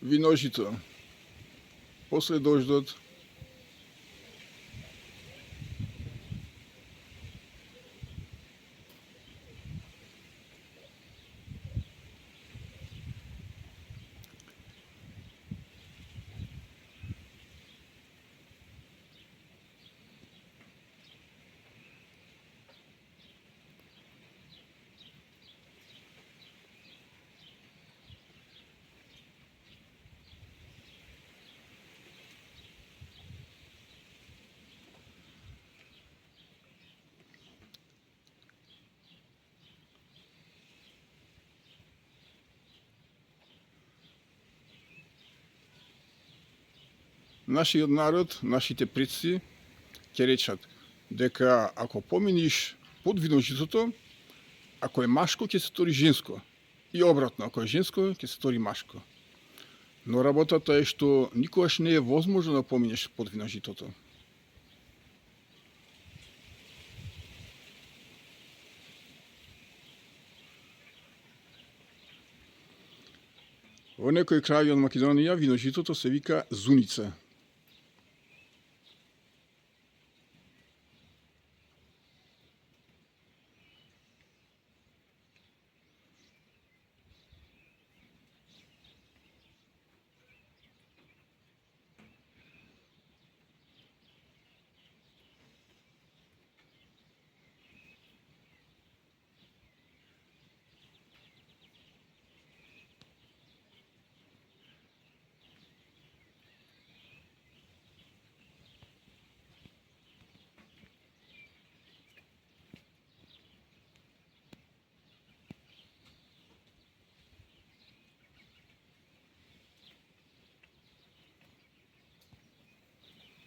Виножито. После дождот. Нашиот народ, нашите предци ќе речат дека ако поминиш под виножитото, ако е машко ќе се стори женско и обратно, ако е женско ќе се стори машко. Но работата е што никогаш не е возможно да поминеш под виножитото. Во некои краји од Македонија виножитото се вика зуница.